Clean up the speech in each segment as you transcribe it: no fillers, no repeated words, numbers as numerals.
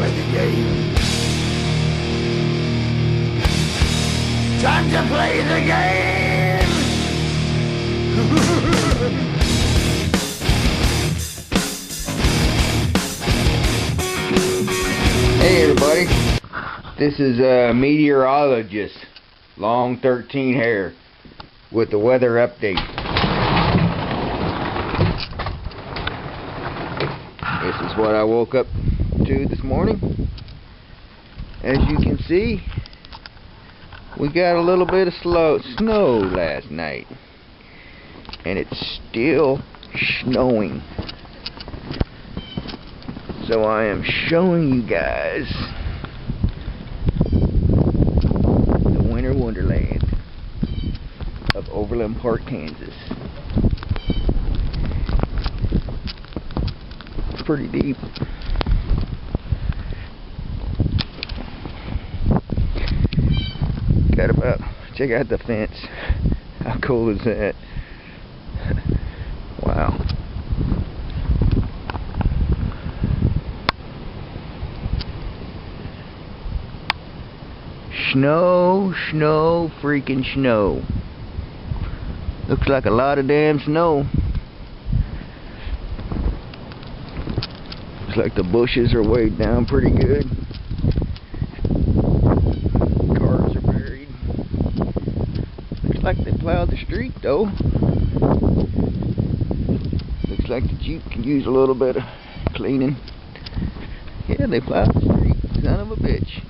play the game. Time to play the game. Hey everybody, this is a meteorologist, long 13 hair, with the weather update. This is what I woke up to this morning. As you can see, we got a little bit of snow last night, and it's still snowing. So I am showing you guys the winter wonderland of Overland Park, Kansas. It's pretty deep. Got about, check out the fence. How cool is that? Wow. Snow, freaking snow. Looks like a lot of damn snow. Looks like the bushes are weighed down pretty good. Cars are buried. Looks like they plowed the street though. Looks like the Jeep can use a little bit of cleaning. Yeah, they plowed the street. Son of a bitch.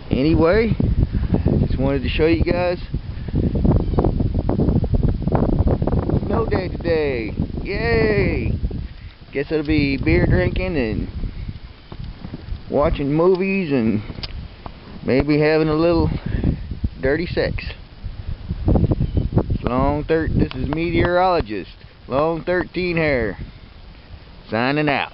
Anyway, just wanted to show you guys snow day today. Yay! Guess it'll be beer drinking and watching movies and maybe having a little dirty sex. This is meteorologist, long 13 hair, signing out.